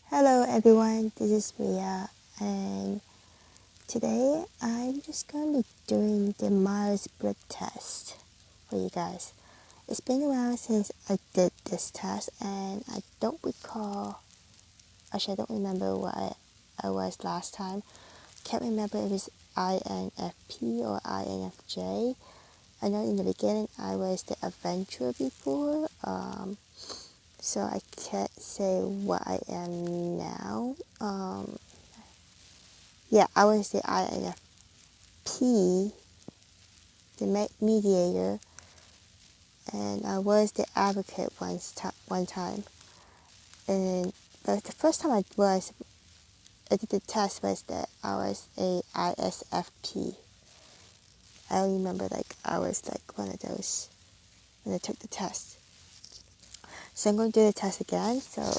Hello everyone, this is Mia, and today I'm just going to be doing the Myers-Briggs test for you guys. It's been a while since I did this test, and I don't remember what I was last time. Can't remember if it was INFP or INFJ. I know in the beginning I was the adventurer before, so I can't say what I am now. Yeah, I was the INFP, the mediator, and I was the advocate one time. And but the first time I did the test was that I was a ISFP. I remember I was one of those when I took the test. So I'm going to do the test again, so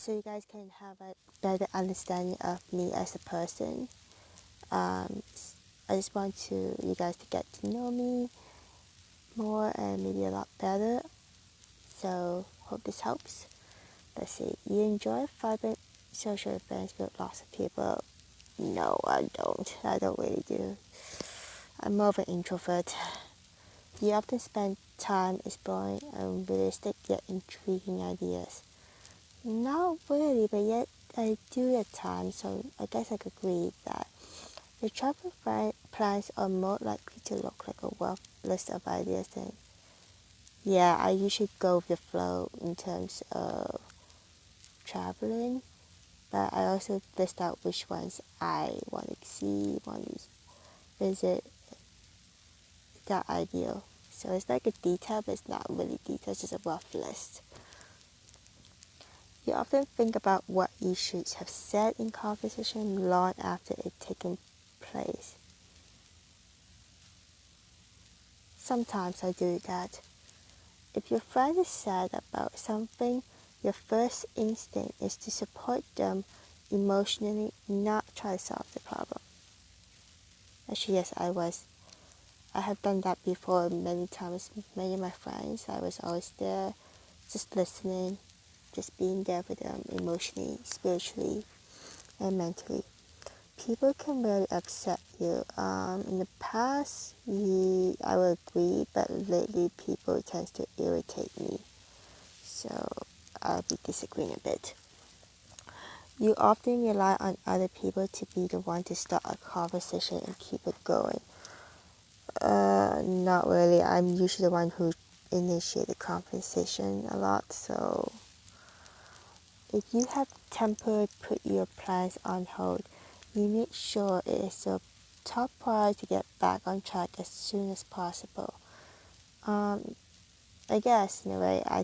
you guys can have a better understanding of me as a person. I just want you guys to get to know me more and maybe a lot better. So hope this helps. Let's see. You enjoy vibrant social events with lots of people? No, I don't. I don't really do. I'm more of an introvert. You often spend time exploring unrealistic yet intriguing ideas. Not really, but yet I do at times, so I guess I could agree that your travel plans are more likely to look like a rough list of ideas than. Yeah, I usually go with the flow in terms of traveling, but I also list out which ones I want to see, want to visit, that ideal. So it's like a detail, but it's not really detail, it's just a rough list. You often think about what you should have said in conversation long after it taken place. Sometimes I do that. If your friend is sad about something, your first instinct is to support them emotionally, not try to solve the problem. Actually, yes, I have done that before many times with many of my friends. I was always there, just listening, just being there for them emotionally, spiritually, and mentally. People can really upset you. In the past, I would agree, but lately people tend to irritate me. So I'll be disagreeing a bit. You often rely on other people to be the one to start a conversation and keep it going. Not really. I'm usually the one who initiates the conversation a lot. So if you have temporarily put your plans on hold, you make sure it is your top priority to get back on track as soon as possible. I guess in a way I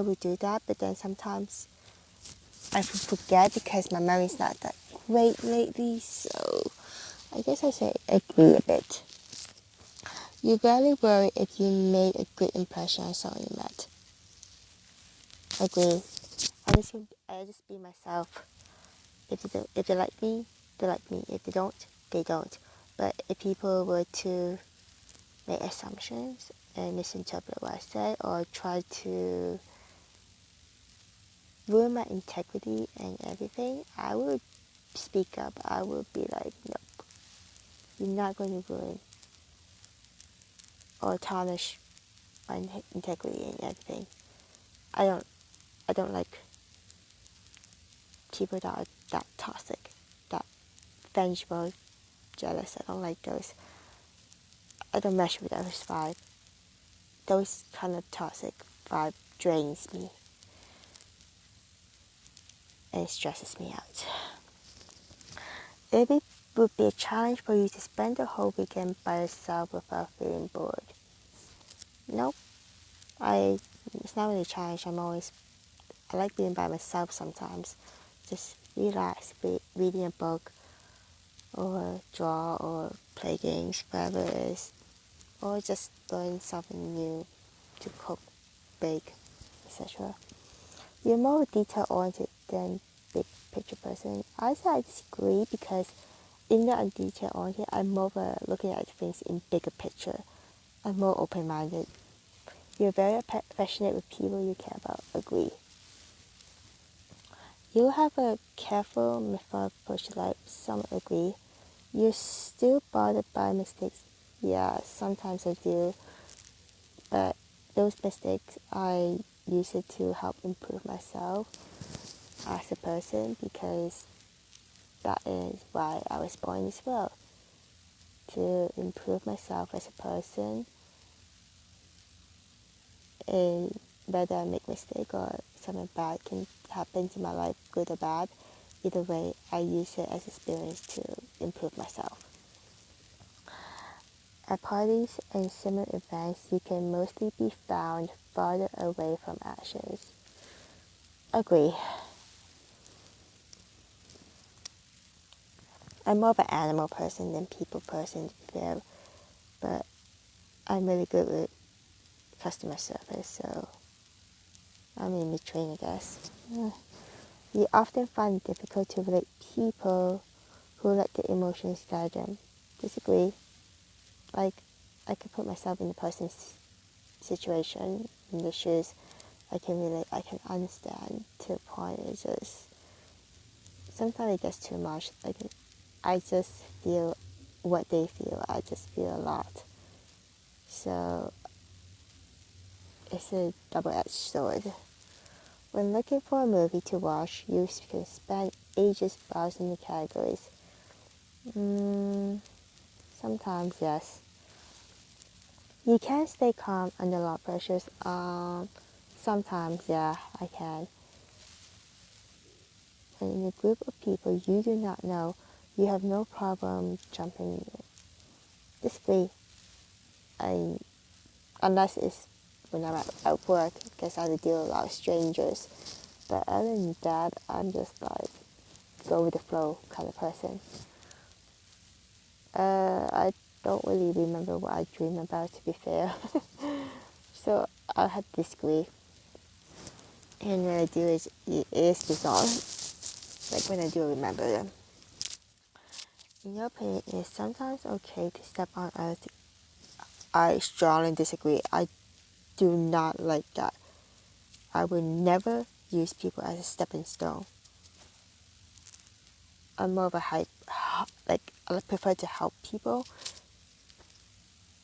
would do that, but then sometimes I forget because my memory's not that great lately, so I guess I say agree a bit. You rarely worry if you made a good impression on someone you met. Agree. I just be myself. If they like me, they like me. If they don't, they don't. But if people were to make assumptions and misinterpret what I say or try to ruin my integrity and everything, I would speak up. I would be like, nope, you're not going to ruin or tarnish my integrity and everything. I don't like people that are that toxic, that vengeful, jealous. I don't like those. I don't mesh with those vibe. Those kind of toxic vibe drains me and stresses me out. It would be a challenge for you to spend the whole weekend by yourself without feeling bored. Nope. It's not really a challenge. I like being by myself sometimes. Just relax, reading a book, or draw, or play games, whatever it is, or just learn something new to cook, bake, etc. You're more detail-oriented than big picture person. I say I disagree because even though I'm detail-oriented, I'm more of a looking at things in bigger picture. I'm more open-minded. You're very affectionate with people you care about. Agree. You have a careful, methodical approach to life. Some agree. You're still bothered by mistakes. Yeah, sometimes I do. But those mistakes, I use it to help improve myself as a person, because that is why I was born in this world. To improve myself as a person, and whether I make mistake or something bad can happen to my life, good or bad, either way, I use it as experience to improve myself. At parties and similar events, you can mostly be found farther away from actions. Agree. I'm more of an animal person than people person, to be fair, but I'm really good with customer service, so I'm in between, I guess. You often find it difficult to relate people who let their emotions guide them. Disagree. Like, I can put myself in the person's situation, in the shoes. I can relate, I can understand to a point. It's just, sometimes it gets too much. Like, I just feel what they feel. I just feel a lot. So, it's a double-edged sword. When looking for a movie to watch, you can spend ages browsing the categories. Sometimes, yes. You can stay calm under a lot of pressures. Sometimes, yeah, I can. And in a group of people you do not know, you have no problem jumping in. Disagree. Unless it's when I'm at work, because I have to deal with a lot of strangers. But other than that, I'm just like, go with the flow kind of person. I don't really remember what I dream about, to be fair. So I'll have to disagree. And when I do, it is bizarre. Like when I do remember them. In your opinion, it is sometimes okay to step on others. I strongly disagree. I do not like that. I would never use people as a stepping stone. I'm more of a like, I prefer to help people.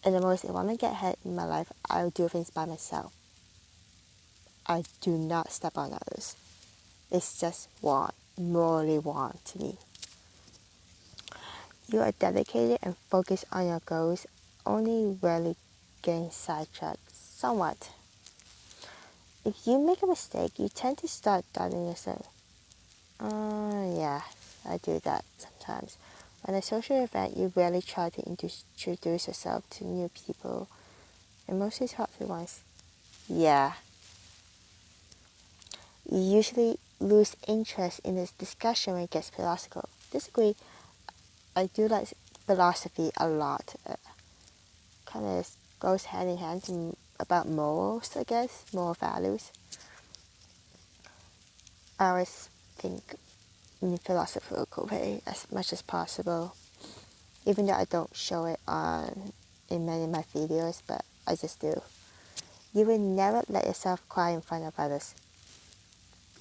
And the most, if I want to get ahead in my life, I'll do things by myself. I do not step on others. It's just morally wrong to me. You are dedicated and focused on your goals, only rarely getting sidetracked somewhat. If you make a mistake, you tend to start doubting yourself. Yeah, I do that sometimes. At a social event, you rarely try to introduce yourself to new people, and mostly talk to ones. Yeah. You usually lose interest in this discussion when it gets philosophical. Disagree. I do like philosophy a lot. Kind of goes hand in hand about morals, I guess, moral values. I always think in a philosophical way as much as possible, even though I don't show it in many of my videos, but I just do. You will never let yourself cry in front of others.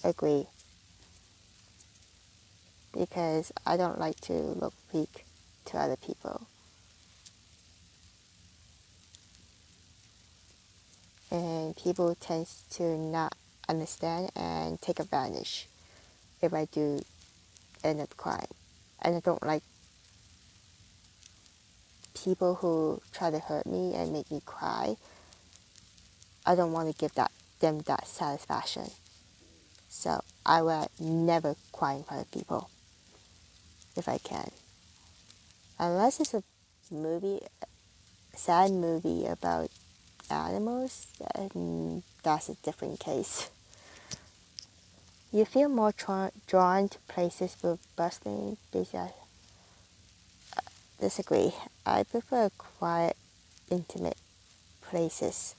Agree. Because I don't like to look weak to other people. And people tend to not understand and take advantage if I do end up crying. And I don't like people who try to hurt me and make me cry. I don't want to give them that satisfaction. So I will never cry in front of people if I can. Unless it's a sad movie about animals, then that's a different case. You feel more drawn to places with bustling, busy. Disagree. I prefer quiet, intimate places.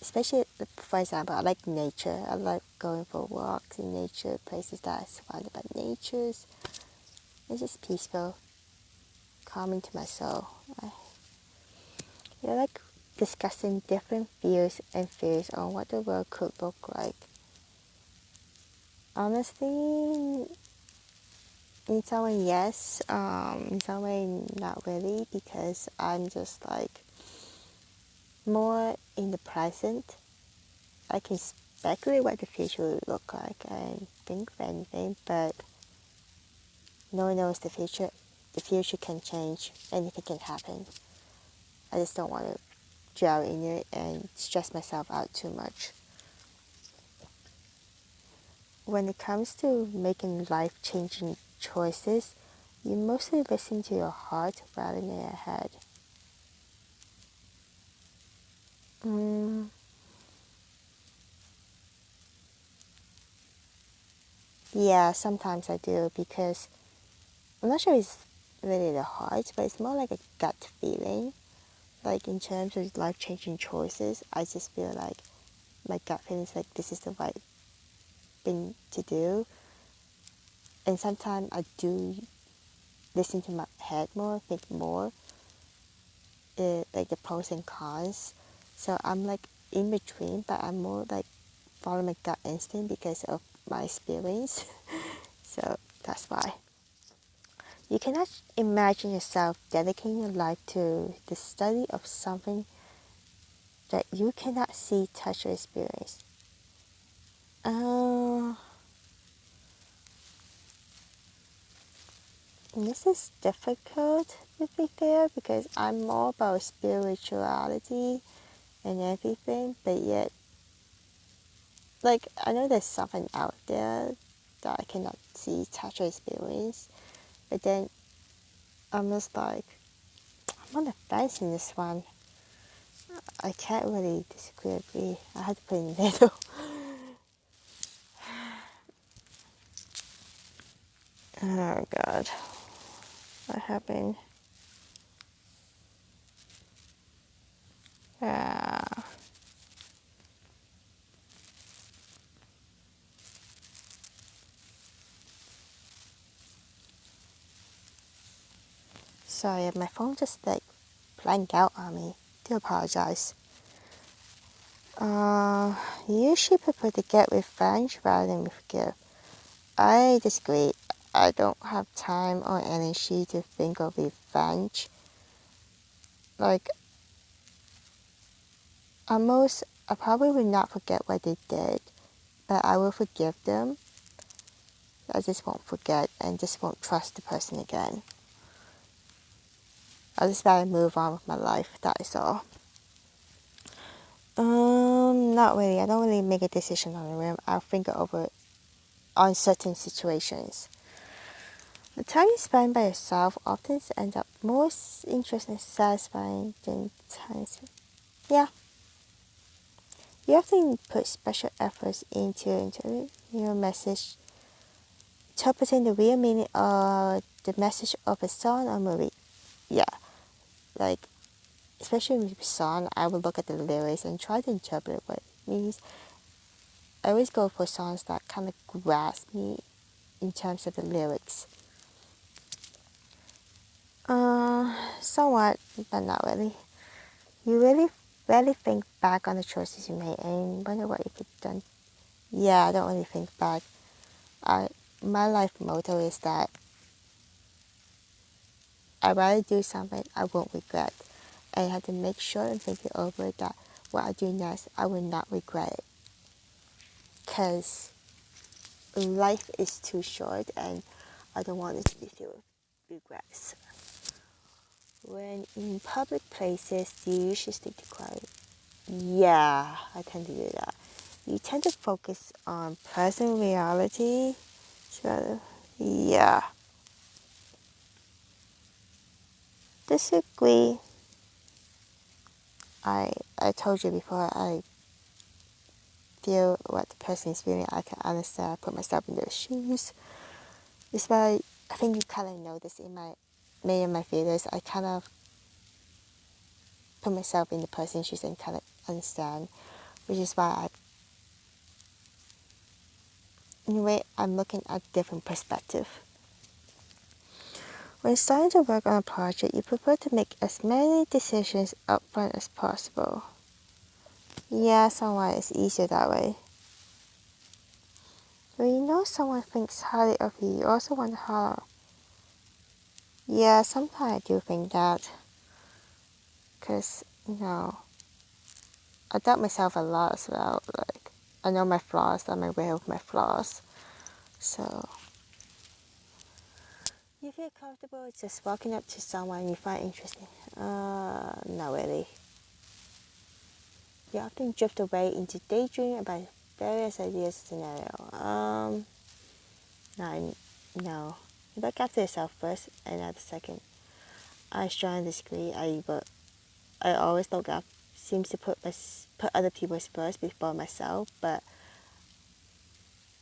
Especially, for example, I like nature. I like going for walks in nature, places that are surrounded by nature. It's just peaceful, calming to my soul. I like discussing different views and fears on what the world could look like. Honestly, in some way, yes. In some way, not really, because I'm just like more in the present. I can speculate what the future will look like and think of anything, but no one knows the future. The future can change. Anything can happen. I just don't want to drown in it and stress myself out too much. When it comes to making life-changing choices, you mostly listen to your heart rather than your head. Mm, yeah, sometimes I do because I'm not sure it's really the heart, but it's more like a gut feeling. Like in terms of life-changing choices, I just feel like my gut feeling is like this is the right thing to do. And sometimes I do listen to my head more, think more, like the pros and cons. So I'm like in between, but I'm more like follow my gut instinct because of my experience. So that's why. You cannot imagine yourself dedicating your life to the study of something that you cannot see, touch, or experience. Uh, this is difficult to be fair because I'm more about spirituality and everything, but yet, like, I know there's something out there that I cannot see, touch, or experience, but then I'm just like, I'm on the fence in this one. I can't really disagree, agree. I had to put in the middle. Oh god, what happened? Ah. Sorry, my phone just like blanked out on me. Do apologize. Uh, you should prefer to get revenge rather than forgive. I disagree. I don't have time or energy to think of revenge. Like, I probably will not forget what they did, but I will forgive them. I just won't forget and just won't trust the person again. I just gotta move on with my life, that is all. Not really. I don't really make a decision on a whim. I'll think it over on certain situations. The time you spend by yourself often ends up more interesting and satisfying than time spent. Yeah, you often put special efforts into interpreting your message, interpreting the real meaning of the message of a song or movie. Yeah, like especially with a song, I would look at the lyrics and try to interpret what it means. I always go for songs that kind of grasp me in terms of the lyrics. Somewhat, but not really. You really rarely think back on the choices you made and wonder what you could have done. Yeah, I don't really think back. I My life motto is that I'd rather do something I won't regret. And I have to make sure and think it over that what I do next, I will not regret it. Because life is too short and I don't want it to be filled with regrets. When in public places, do you usually stick to quiet? Yeah, I tend to do that. You tend to focus on present reality. So, yeah. Disagree. I told you before, I feel what the person is feeling. I can understand, put myself in their shoes. It's why I think you kind of know this in many of my videos. I kind of put myself in the person's shoes and kind of understand, which is why in a way, I'm looking at a different perspective. When starting to work on a project, you prefer to make as many decisions upfront as possible. Yeah, somewhat it's easier that way. When you know someone thinks highly of you, you also want to holler. Yeah, sometimes I do think that. Because, I doubt myself a lot as well. Like, I know my flaws, I'm aware of my flaws. So, you feel comfortable just walking up to someone you find interesting? Not really. You often drift away into daydreaming about various ideas scenario. No. Look after yourself first and not the second. I strongly disagree. I always look up. Seems to put other people first before myself, but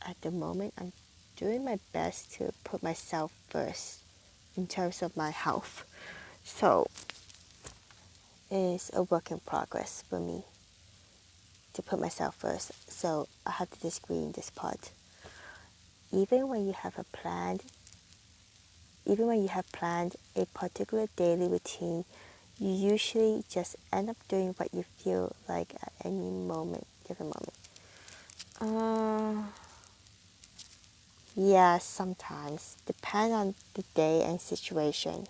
at the moment I'm doing my best to put myself first in terms of my health. So it's a work in progress for me to put myself first. So I have to disagree in this part. Even when you have planned a particular daily routine, you usually just end up doing what you feel like at any given moment. Yeah, sometimes. Depend on the day and situation.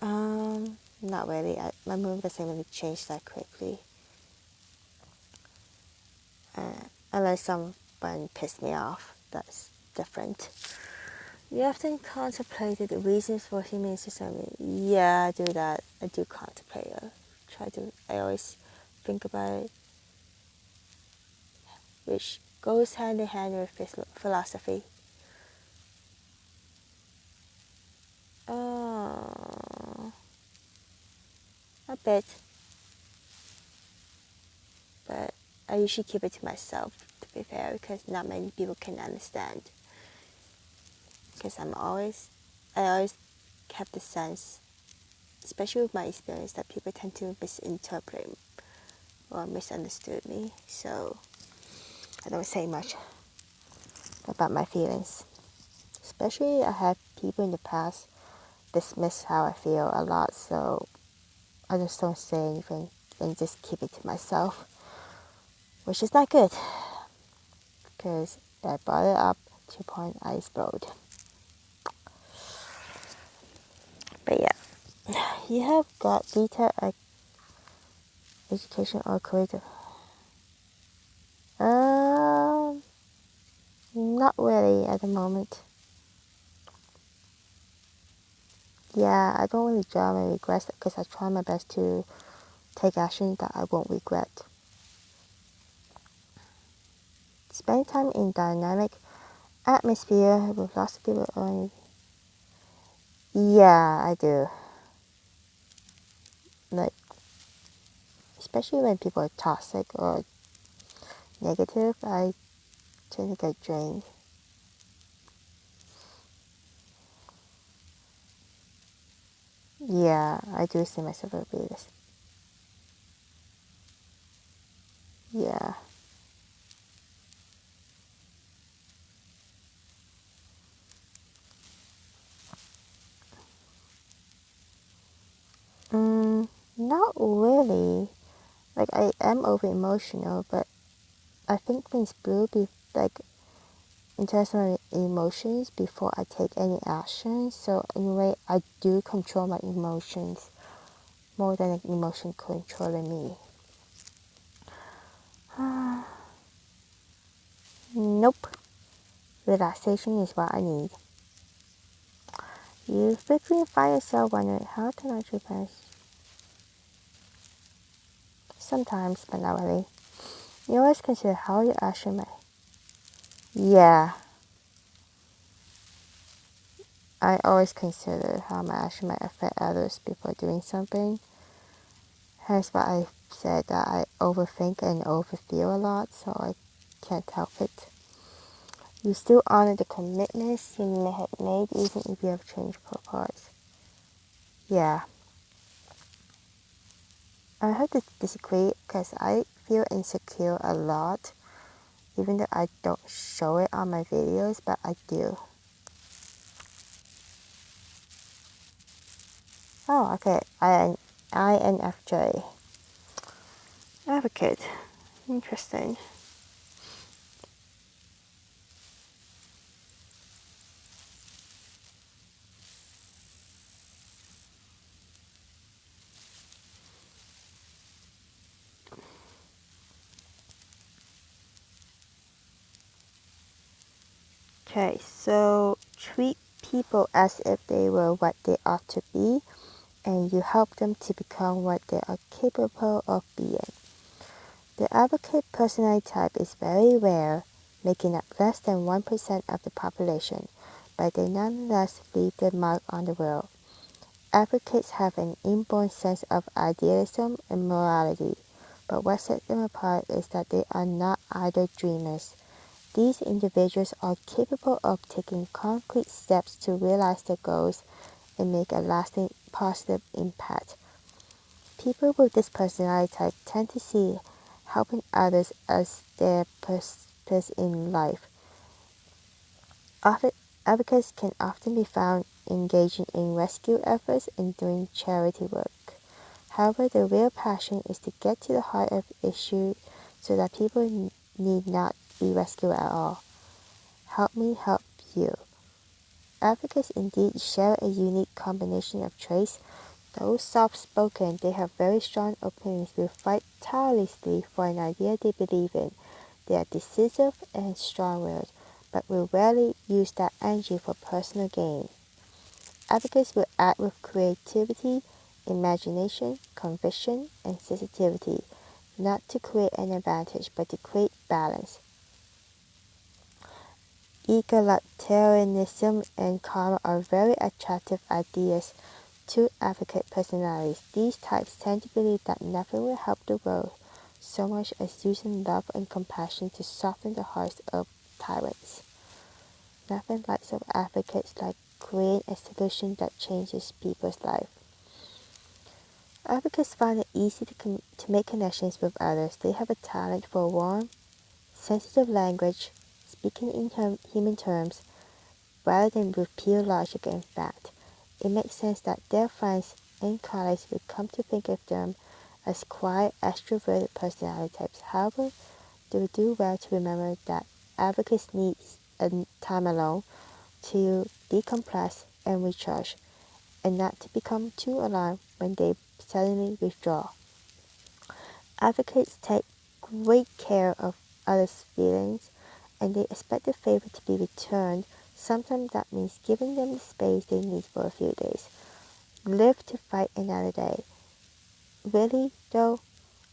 Not really. My mood doesn't really change that quickly. Unless someone pissed me off. That's different. You often contemplated the reasons for human society. Yeah, I do that. I do contemplate. I always think about it, which goes hand in hand with philosophy. A bit, but I usually keep it to myself, to be fair, because not many people can understand. Because I always kept the sense, especially with my experience, that people tend to misinterpret or misunderstood me. So I don't say much about my feelings. Especially I had people in the past dismiss how I feel a lot, so I just don't say anything and just keep it to myself, which is not good because I brought it up to the point I explode. But yeah, you have got detailed education or career. Not really at the moment. Yeah, I don't really dwell on my regrets because I try my best to take action that I won't regret. Spend time in dynamic atmosphere with lots of people. Yeah, I do. Like, especially when people are toxic or negative, I tend to get drained. Yeah, I do see myself as a realist. Yeah. Not really. Like, I am over emotional, but I think things blue like in terms of my emotions before I take any action. So in a way, I do control my emotions more than an emotion controlling me. Nope. Relaxation is what I need. You frequently find yourself wondering how to manage your plans. Sometimes, but not really. You always consider how your action may. Yeah, I always consider how my action might affect others before doing something. Hence why I said that I overthink and overfeel a lot, so I can't help it. You still honor the commitments you may have made even if you have changed parts. Yeah. I have to disagree because I feel insecure a lot, even though I don't show it on my videos, but I do. Oh, okay. INFJ. Advocate. Interesting. Okay, so treat people as if they were what they ought to be, and you help them to become what they are capable of being. The advocate personality type is very rare, making up less than 1% of the population, but they nonetheless leave their mark on the world. Advocates have an inborn sense of idealism and morality, but what sets them apart is that they are not idle dreamers. These individuals are capable of taking concrete steps to realize their goals and make a lasting positive impact. People with this personality type tend to see helping others as their purpose in life. Advocates can often be found engaging in rescue efforts and doing charity work. However, their real passion is to get to the heart of the issue so that people need not be rescued at all. Help me help you. Advocates indeed share a unique combination of traits. Though soft-spoken, they have very strong opinions, will fight tirelessly for an idea they believe in. They are decisive and strong-willed, but will rarely use that energy for personal gain. Advocates will act with creativity, imagination, conviction, and sensitivity, not to create an advantage, but to create balance. Egalitarianism and karma are very attractive ideas to advocate personalities. These types tend to believe that nothing will help the world so much as using love and compassion to soften the hearts of tyrants. Nothing like some advocates like create a solution that changes people's life. Advocates find it easy to make connections with others. They have a talent for warm, sensitive language, speaking in human terms, rather than with pure logic and fact. It makes sense that their friends and colleagues will come to think of them as quiet, extroverted personality types. However, they will do well to remember that advocates need time alone to decompress and recharge, and not to become too alarmed when they suddenly withdraw. Advocates take great care of others' feelings, and they expect the favor to be returned. Sometimes that means giving them the space they need for a few days. Live to fight another day. Really, though,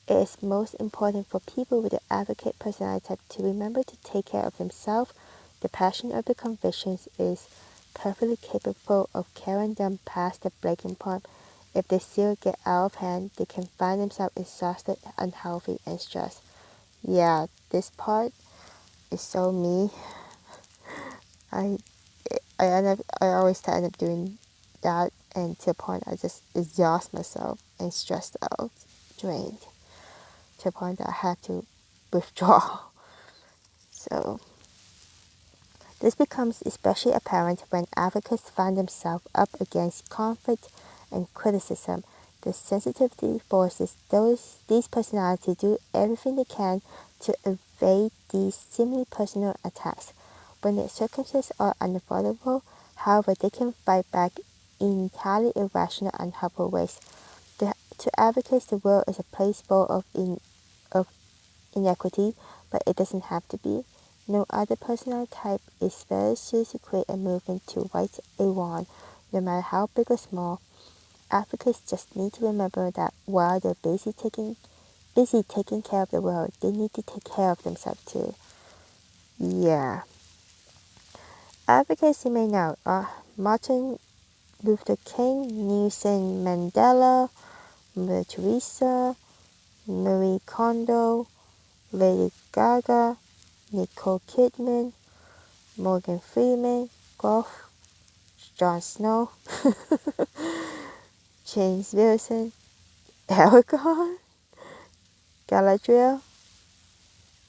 it is most important for people with the advocate personality type to remember to take care of themselves. The passion of the convictions is perfectly capable of carrying them past the breaking point. If they still get out of hand, they can find themselves exhausted, unhealthy, and stressed. Yeah, this part is so me. I I always end up doing that, and to the point I just exhaust myself and stressed out, drained, to the point that I had to withdraw. So this becomes especially apparent when advocates find themselves up against conflict and criticism. The sensitivity forces these personalities to do everything they can to evade these seemingly personal attacks. When the circumstances are unavoidable, however, they can fight back in entirely irrational and helpful ways. To advocates, the world is a place full of inequity, but it doesn't have to be. No other personality type is better suited to create a movement to right a wrong, no matter how big or small. Advocates just need to remember that while they're busy taking care of the world, they need to take care of themselves too. Yeah. Advocates you may know are Martin Luther King, Nelson Mandela, Mother Teresa, Marie Kondo, Lady Gaga, Nicole Kidman, Morgan Freeman, Goff, Jon Snow, James Wilson, Aragorn, Galadriel,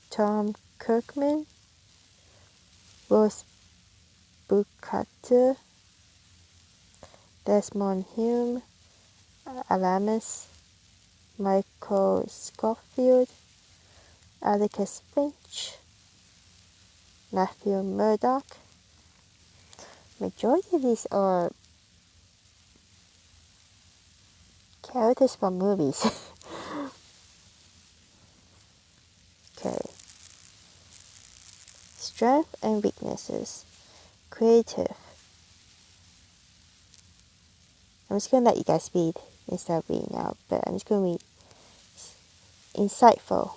Tom Kirkman, Rose Bukater, Desmond Hume, Alamis, Michael Scofield, Atticus Finch, Matthew Murdoch. Majority of these are characters from movies. Okay. Strengths and weaknesses. creative. I'm just going to let you guys read instead of reading out, but I'm just going to read. Insightful.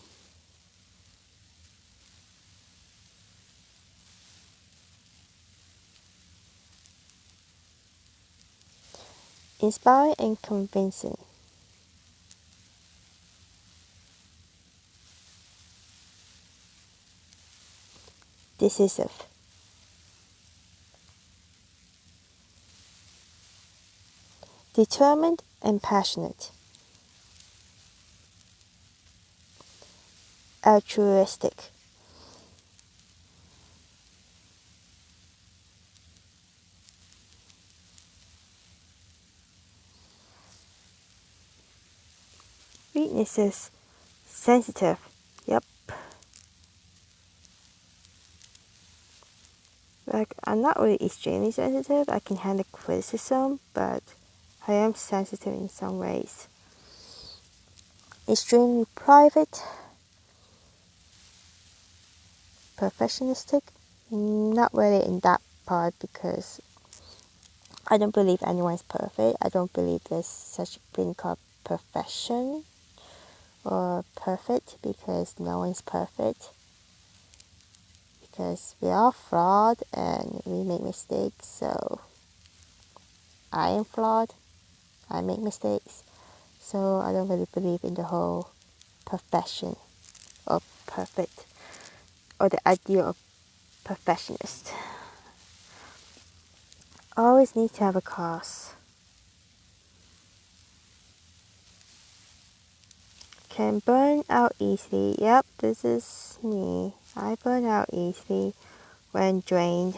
Inspiring and convincing. Decisive. Determined and passionate. Altruistic. Weaknesses. Sensitive. Yep. Like, I'm not really extremely sensitive. I can handle criticism, but I am sensitive in some ways. Extremely private. Perfectionistic. Not really in that part because I don't believe anyone's perfect. I don't believe there's such a thing called perfection or perfect because no one's perfect. Because we are flawed and we make mistakes, so I am flawed. I make mistakes. So I don't really believe in the whole perfection or perfect or the idea of perfectionist. Always need to have a cause. Can burn out easily. Yep, this is me. I burn out easily when drained.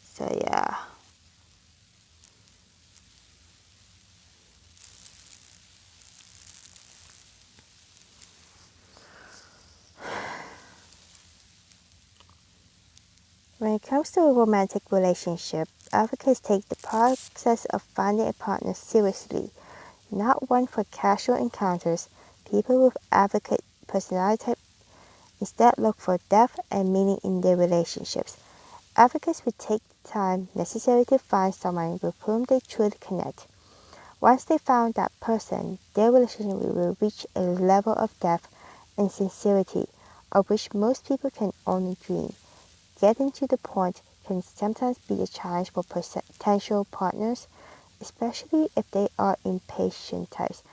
So yeah. When it comes to a romantic relationship, advocates take the process of finding a partner seriously, not one for casual encounters. People with advocate personality type instead look for depth and meaning in their relationships. Advocates will take the time necessary to find someone with whom they truly connect. Once they found that person, their relationship will reach a level of depth and sincerity of which most people can only dream. Getting to the point can sometimes be a challenge for potential partners, especially if they are impatient types,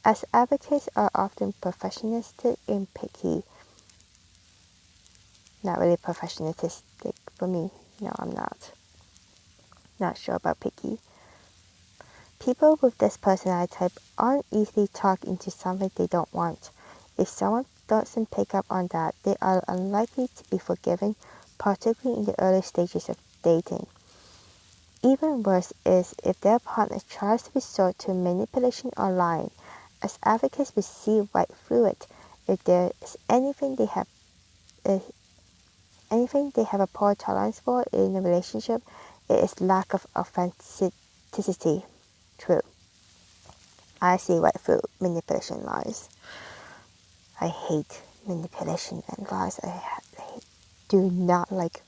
as advocates are often perfectionistic and picky. Not really perfectionistic for me. No, I'm not. Not sure about picky. People with this personality type aren't easily talked into something they don't want. If someone doesn't pick up on that, they are unlikely to be forgiven, particularly in the early stages of dating. Even worse is if their partner tries to resort to manipulation or lying, as advocates will see right through it. If there is anything they have a poor tolerance for in a relationship, it is lack of authenticity. True. I see right through manipulation lies. I hate manipulation and lies. I do not like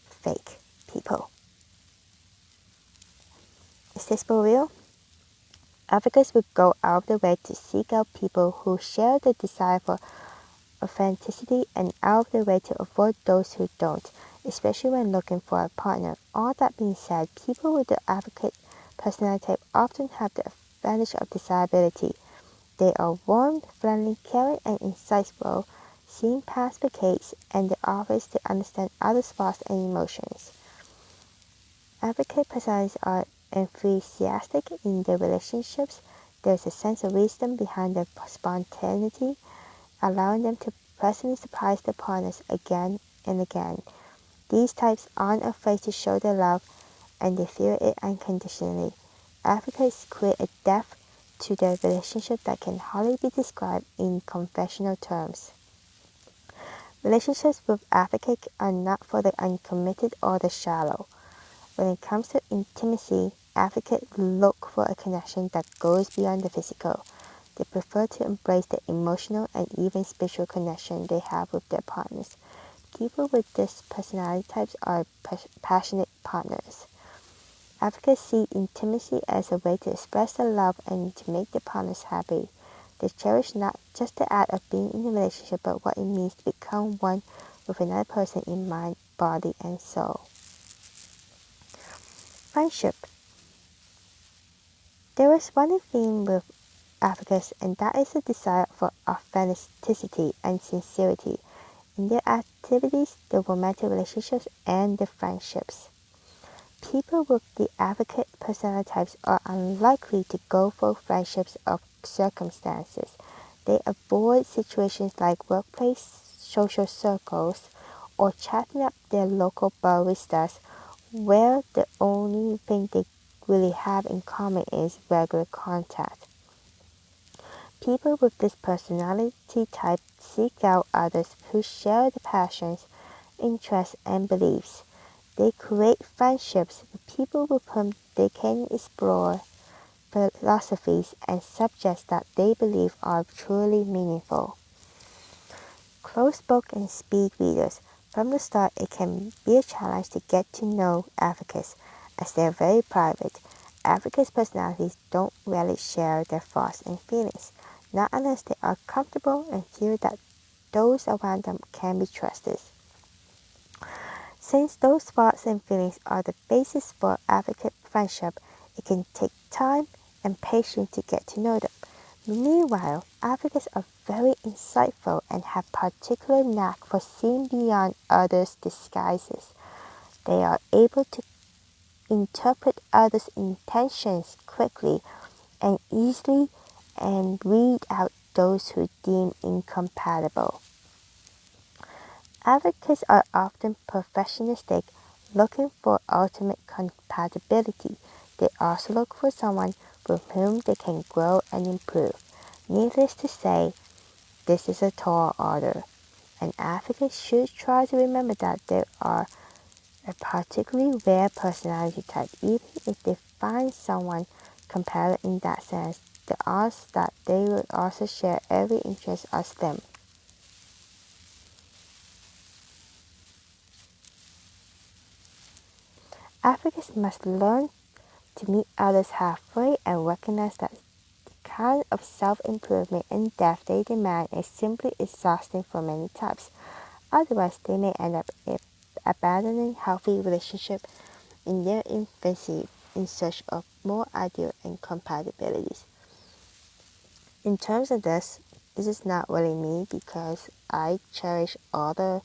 fake people. Is this for real? Advocates would go out of their way to seek out people who share the desire for authenticity and out of their way to avoid those who don't, especially when looking for a partner. All that being said, people with the advocate personality type often have the advantage of desirability. They are warm, friendly, caring, and insightful, seeing past facades and the obvious to understand others' thoughts and emotions. Advocate personalities are enthusiastic in their relationships. There's a sense of wisdom behind their spontaneity, allowing them to pleasantly surprise their partners again and again. These types aren't afraid to show their love, and they feel it unconditionally. Advocates create a depth to their relationship that can hardly be described in conventional terms. Relationships with advocates are not for the uncommitted or the shallow. When it comes to intimacy, advocates look for a connection that goes beyond the physical. They prefer to embrace the emotional and even spiritual connection they have with their partners, People with this personality types are passionate partners. Advocates see intimacy as a way to express their love and to make their partners happy. They cherish not just the act of being in a relationship, but what it means to become one with another person in mind, body, and soul. Friendship. There is one theme with advocates, and that is a desire for authenticity and sincerity in their activities, their romantic relationships, and their friendships. People with the advocate personality types are unlikely to go for friendships of circumstances. They avoid situations like workplace social circles or chatting up their local baristas where the only thing they really have in common is regular contact. People with this personality type seek out others who share the passions, interests, and beliefs. They create friendships with people with whom they can explore philosophies and subjects that they believe are truly meaningful. Closed book and speed readers. From the start, it can be a challenge to get to know advocates as they are very private. Advocates' personalities don't really share their thoughts and feelings, not unless they are comfortable and feel that those around them can be trusted. Since those thoughts and feelings are the basis for advocate friendship, it can take time and patience to get to know them. Meanwhile, advocates are very insightful and have particular knack for seeing beyond others' disguises. They are able to interpret others' intentions quickly and easily and weed out those who deem incompatible. Advocates are often perfectionistic, looking for ultimate compatibility. They also look for someone with whom they can grow and improve. Needless to say, this is a tall order. An advocate should try to remember that they are a particularly rare personality type. Even if they find someone compatible in that sense, the odds that they would also share every interest are slim. Advocates must learn to meet others halfway and recognize that the kind of self-improvement and depth they demand is simply exhausting for many types. Otherwise, they may end up abandoning healthy relationships in their infancy in search of more ideal and compatibilities. In terms of this is not really me because I cherish all the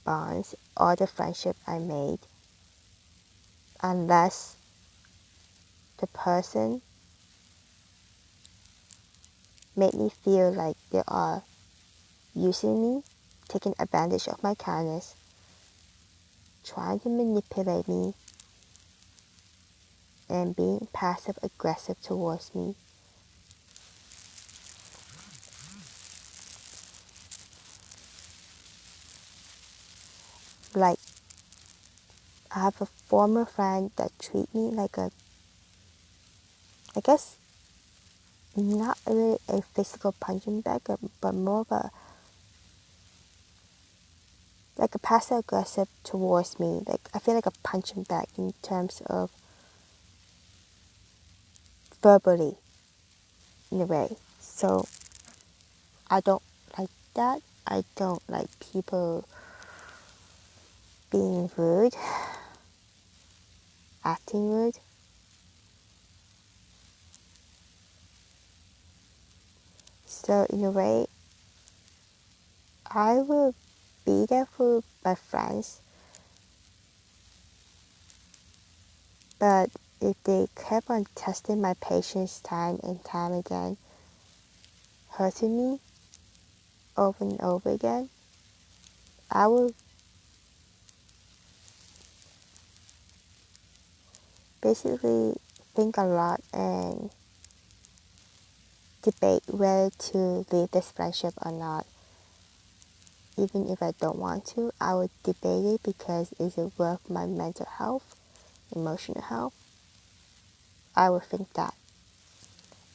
bonds, all the friendship I made, unless the person made me feel like they are using me, taking advantage of my kindness, trying to manipulate me, and being passive aggressive towards me. Like, I have a former friend that treat me like I guess, not really a physical punching bag, but more of like a passive aggressive towards me. Like, I feel like a punching bag in terms of verbally, in a way. So, I don't like that. I don't like people being rude, acting rude. So, in a way, I will be there for my friends, but if they kept on testing my patience time and time again, hurting me over and over again, I will basically think a lot and debate whether to leave this friendship or not. Even if I don't want to, I would debate it because is it worth my mental health, emotional health? I would think that.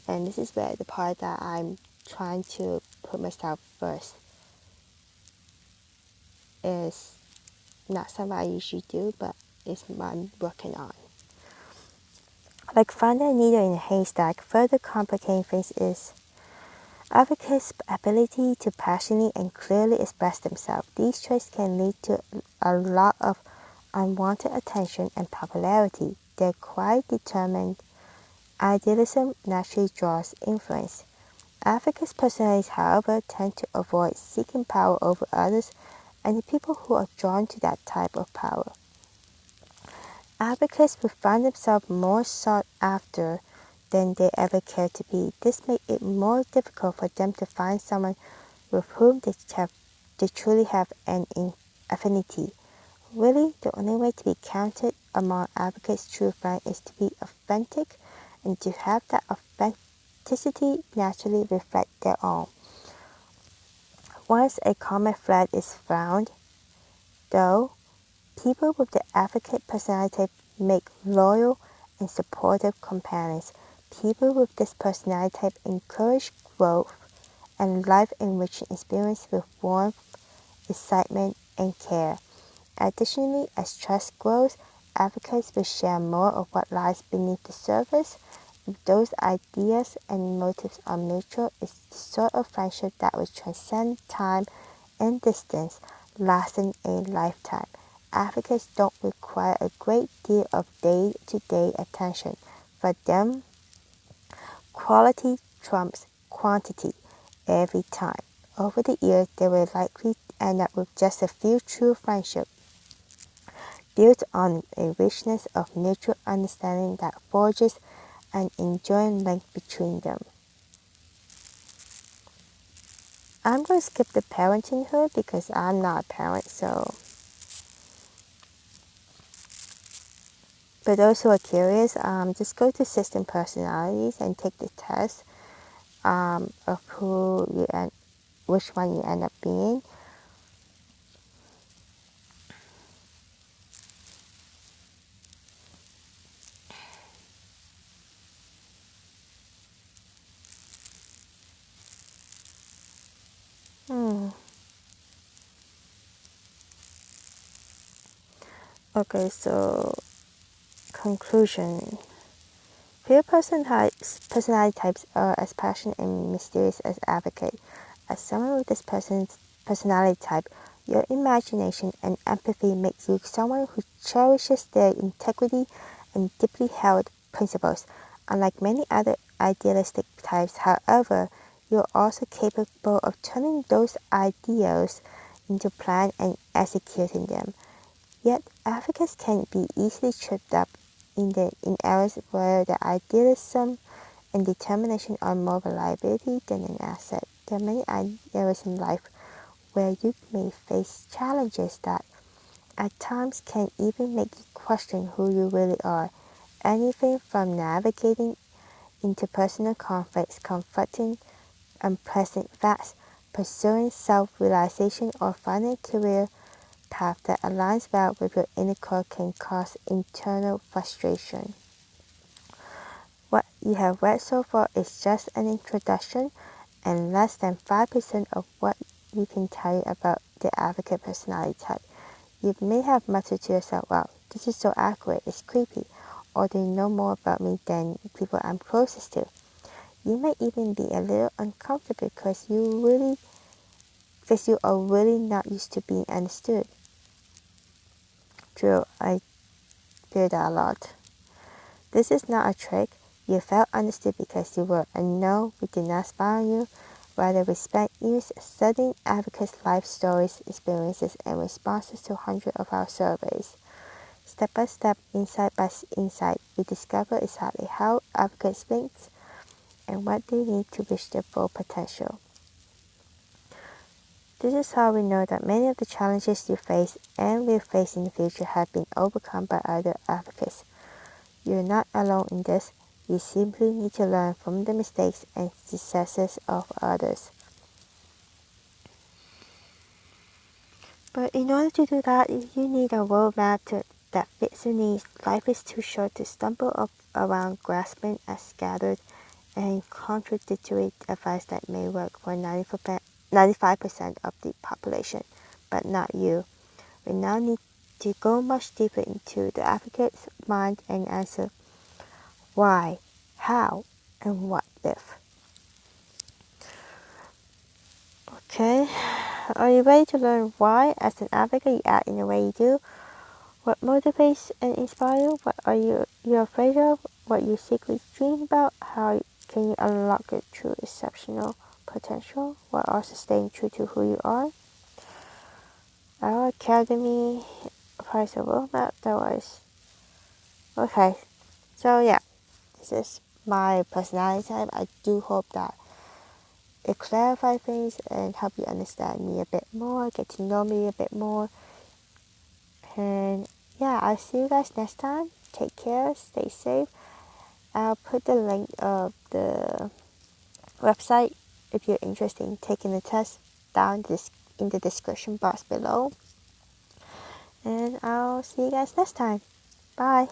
And this is where the part that I'm trying to put myself first. is not something I usually do, but it's what I'm working on. Like finding a needle in a haystack, further complicating things is advocates' ability to passionately and clearly express themselves. These traits can lead to a lot of unwanted attention and popularity. Their quiet, determined idealism naturally draws influence. Advocates' personalities, however, tend to avoid seeking power over others and the people who are drawn to that type of power. Advocates will find themselves more sought after than they ever care to be. This makes it more difficult for them to find someone with whom they truly have an affinity. Really, the only way to be counted among advocates' true friends is to be authentic and to have that authenticity naturally reflect their own. Once a common thread is found, though, people with the advocate personality make loyal and supportive companions. People with this personality type encourage growth and life-enriching experience with warmth, excitement, and care. Additionally, as trust grows, advocates will share more of what lies beneath the surface. If those ideas and motives are mutual, it's the sort of friendship that will transcend time and distance, lasting a lifetime. Advocates don't require a great deal of day-to-day attention. For them, quality trumps quantity every time. Over the years, they will likely end up with just a few true friendships built on a richness of mutual understanding that forges an enduring link between them. I'm going to skip the parenting hood because I'm not a parent, so. For those who are curious, just go to System Personalities and take the test of which one you end up being. Okay, so conclusion. Few personality types are as passionate and mysterious as advocate. As someone with this personality type, your imagination and empathy makes you someone who cherishes their integrity and deeply held principles. Unlike many other idealistic types, however, you're also capable of turning those ideals into plan and executing them. Yet, advocates can be easily tripped up in areas where the idealism and determination are more of a liability than an asset. There are many areas in life where you may face challenges that at times can even make you question who you really are. Anything from navigating interpersonal conflicts, confronting unpleasant facts, pursuing self-realization, or finding a career path that aligns well with your inner core can cause internal frustration. What you have read so far is just an introduction and less than 5% of what we can tell you about the advocate personality type. You may have muttered to yourself, wow, this is so accurate, it's creepy, or they know more about me than people I'm closest to. You may even be a little uncomfortable because you are really not used to being understood. True, I feel that a lot. This is not a trick. You felt understood because you were unknown. We did not spy on you. Rather, we spent years studying advocates' life stories, experiences, and responses to hundreds of our surveys. Step by step, insight by insight, we discover exactly how advocates think and what they need to reach their full potential. This is how we know that many of the challenges you face and will face in the future have been overcome by other advocates. You're not alone in this. You simply need to learn from the mistakes and successes of others. But in order to do that, you need a roadmap that fits your needs. Life is too short to stumble up around grasping at scattered and contradictory advice that may work for 95% of the population, but not you. We now need to go much deeper into the advocate's mind and answer why, how, and what if. Okay, are you ready to learn why, as an advocate, you act in the way you do? What motivates and inspires you? What are you afraid of? What you secretly dream about? How can you unlock your true exceptional potential while also staying true to who you are? Our academy price a roadmap that was okay. So yeah, this is my personality type. I do hope that it clarifies things and help you understand me a bit more, get to know me a bit more. And yeah, I'll see you guys next time. Take care, stay safe. I'll put the link of the website if you're interested in taking the test down in the description box below. And I'll see you guys next time. Bye.